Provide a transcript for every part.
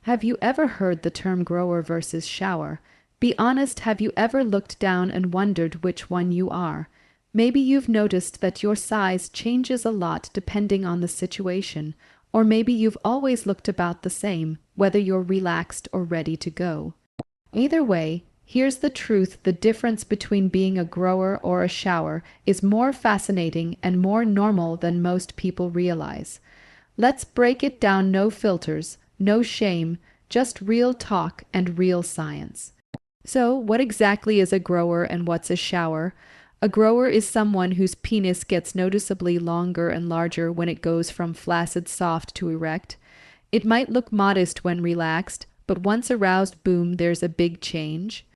Have you ever heard the term grower versus shower? Be honest, have you ever looked down and wondered which one you are? Maybe you've noticed that your size changes a lot depending on the situation, or maybe you've always looked about the same, whether you're relaxed or ready to go. Either way, here's the truth: the difference between being a grower or a shower is more fascinating and more normal than most people realize. Let's break it down, no filters, no shame, just real talk and real science. So, what exactly is a grower and what's a shower? A grower is someone whose penis gets noticeably longer and larger when it goes from flaccid soft to erect. It might look modest when relaxed, but once aroused, boom, there's a big change.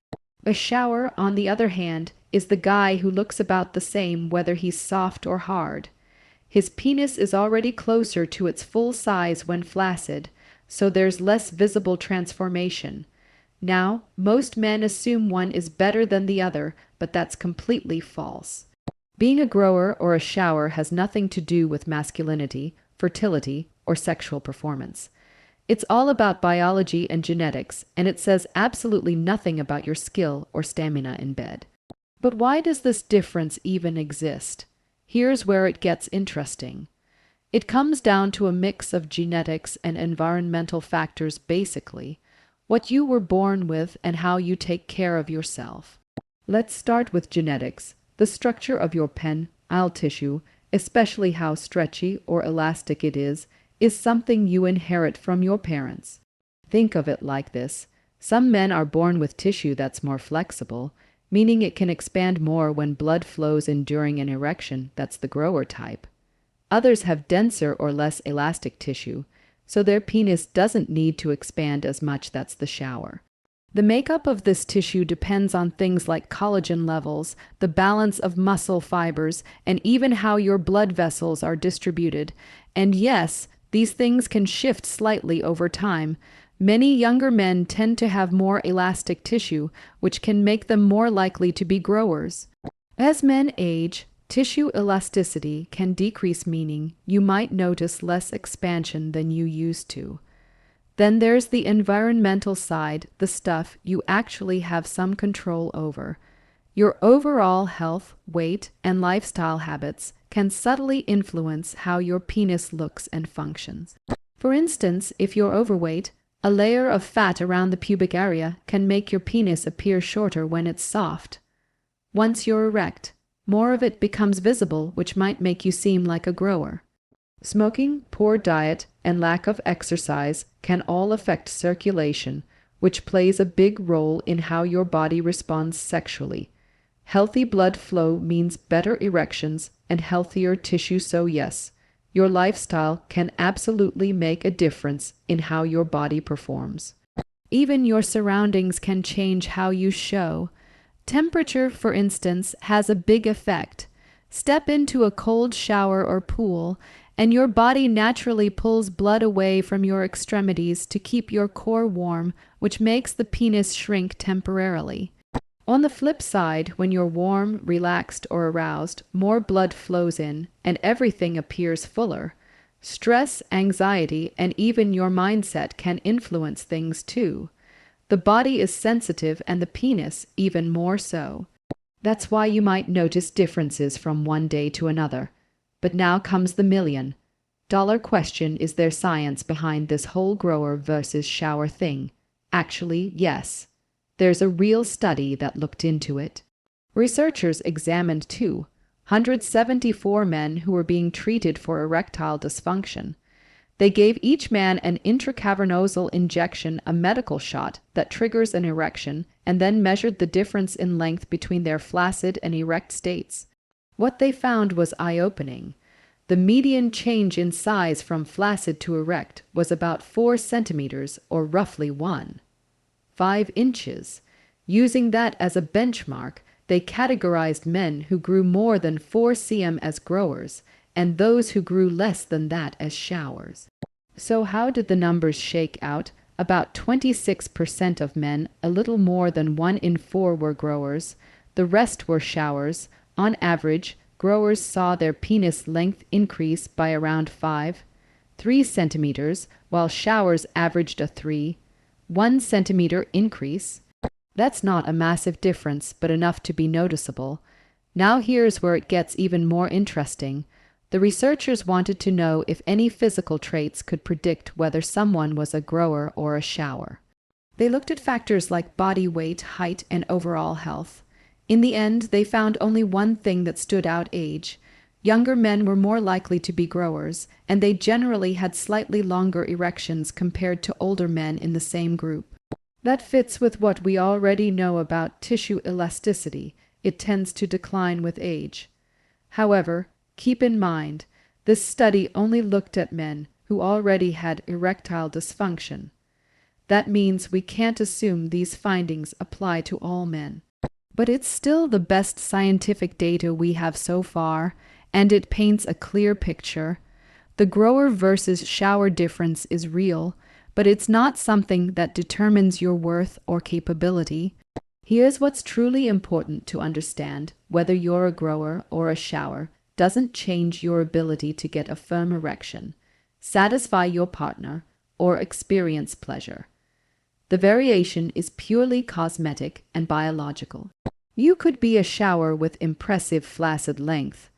A shower, on the other hand, is the guy who looks about the same whether he's soft or hard. His penis is already closer to its full size when flaccid, so there's less visible transformation. Now, most men assume one is better than the other, but that's completely false. Being a grower or a shower has nothing to do with masculinity, fertility, or sexual performance. It's all about biology and genetics, and it says absolutely nothing about your skill or stamina in bed. But why does this difference even exist? Here's where it gets interesting. It comes down to a mix of genetics and environmental factors basically. What you were born with and how you take care of yourself. Let's start with genetics. The structure of your penile tissue, especially how stretchy or elastic it is something you inherit from your parents. Think of it like this. Some men are born with tissue that's more flexible, meaning it can expand more when blood flows in during an erection. That's the grower type. Others have denser or less elastic tissue, so their penis doesn't need to expand as much. That's the shower. The makeup of this tissue depends on things like collagen levels, the balance of muscle fibers, and even how your blood vessels are distributed. And yes, these things can shift slightly over time. Many younger men tend to have more elastic tissue, which can make them more likely to be growers. As men age, tissue elasticity can decrease, meaning you might notice less expansion than you used to. Then there's the environmental side, the stuff you actually have some control over. Your overall health, weight, and lifestyle habits can subtly influence how your penis looks and functions. For instance, if you're overweight, a layer of fat around the pubic area can make your penis appear shorter when it's soft. Once you're erect, more of it becomes visible, which might make you seem like a grower. Smoking, poor diet, and lack of exercise can all affect circulation, which plays a big role in how your body responds sexually. Healthy blood flow means better erections and healthier tissue, so yes, your lifestyle can absolutely make a difference in how your body performs. Even your surroundings can change how you show. Temperature, for instance, has a big effect. Step into a cold shower or pool, and your body naturally pulls blood away from your extremities to keep your core warm, which makes the penis shrink temporarily. On the flip side, when you're warm, relaxed, or aroused, more blood flows in, and everything appears fuller. Stress, anxiety, and even your mindset can influence things too. The body is sensitive, and the penis even more so. That's why you might notice differences from one day to another. But now comes the $1,000,000 question: is there science behind this whole grower versus shower thing? Actually, yes. There's a real study that looked into it. Researchers examined 274 men who were being treated for erectile dysfunction. They gave each man an intracavernosal injection, a medical shot that triggers an erection, and then measured the difference in length between their flaccid and erect states. What they found was eye-opening. The median change in size from flaccid to erect was about 4 centimeters, or roughly 1.5 inches. Using that as a benchmark, they categorized men who grew more than 4 cm as growers, and those who grew less than that as showers. So how did the numbers shake out? About 26% of men, a little more than 1 in 4, were growers. The rest were showers. On average, growers saw their penis length increase by around 5 3 centimeters, while showers averaged a 1 centimeter increase. That's not a massive difference, but enough to be noticeable. Now here's where it gets even more interesting. The researchers wanted to know if any physical traits could predict whether someone was a grower or a shower. They looked at factors like body weight, height, and overall health. In the end, they found only one thing that stood out: age. Younger men were more likely to be growers, and they generally had slightly longer erections compared to older men in the same group. That fits with what we already know about tissue elasticity. It tends to decline with age. However, keep in mind, this study only looked at men who already had erectile dysfunction. That means we can't assume these findings apply to all men. But it's still the best scientific data we have so far, and it paints a clear picture. The grower versus shower difference is real, but it's not something that determines your worth or capability. Here's what's truly important to understand: whether you're a grower or a shower doesn't change your ability to get a firm erection, satisfy your partner, or experience pleasure. The variation is purely cosmetic and biological. You could be a shower with impressive flaccid length,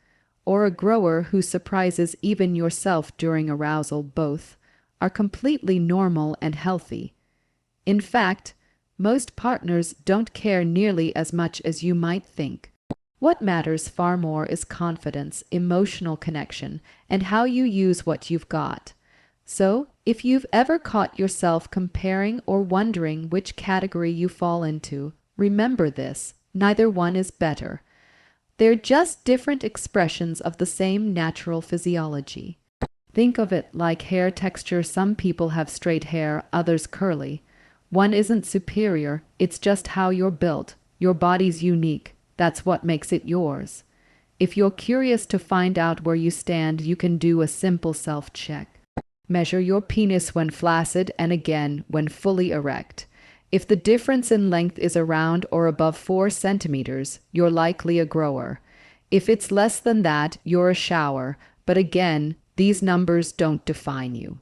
or a grower who surprises even yourself during arousal. Both are completely normal and healthy. In fact, most partners don't care nearly as much as you might think. What matters far more is confidence, emotional connection, and how you use what you've got. So, if you've ever caught yourself comparing or wondering which category you fall into, remember this: neither one is better. They're just different expressions of the same natural physiology. Think of it like hair texture. Some people have straight hair, others curly. One isn't superior, it's just how you're built. Your body's unique. That's what makes it yours. If you're curious to find out where you stand, you can do a simple self-check. Measure your penis when flaccid and again when fully erect. If the difference in length is around or above 4 centimeters, you're likely a grower. If it's less than that, you're a shower, but again, these numbers don't define you.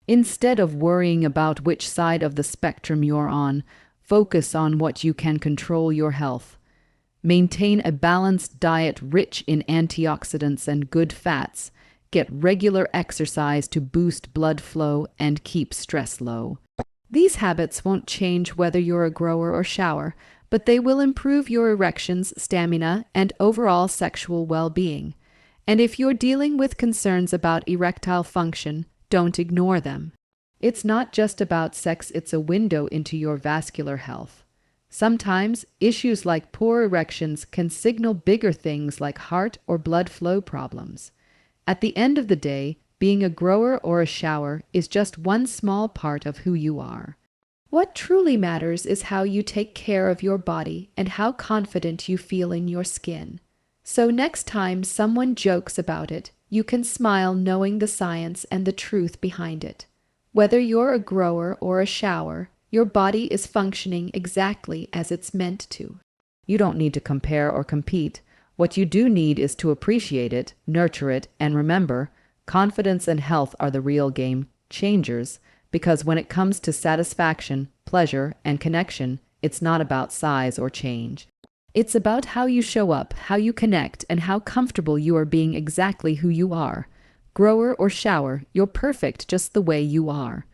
Instead of worrying about which side of the spectrum you're on, focus on what you can control: your health. Maintain a balanced diet rich in antioxidants and good fats. Get regular exercise to boost blood flow and keep stress low. These habits won't change whether you're a grower or shower, but they will improve your erections, stamina, and overall sexual well-being. And if you're dealing with concerns about erectile function, don't ignore them. It's not just about sex, it's a window into your vascular health. Sometimes, issues like poor erections can signal bigger things like heart or blood flow problems. At the end of the day, being a grower or a shower is just one small part of who you are. What truly matters is how you take care of your body and how confident you feel in your skin. So next time someone jokes about it, you can smile knowing the science and the truth behind it. Whether you're a grower or a shower, your body is functioning exactly as it's meant to. You don't need to compare or compete. What you do need is to appreciate it, nurture it, and remember, confidence and health are the real game changers, because when it comes to satisfaction, pleasure, and connection, it's not about size or change. It's about how you show up, how you connect, and how comfortable you are being exactly who you are. Grower or shower, you're perfect just the way you are.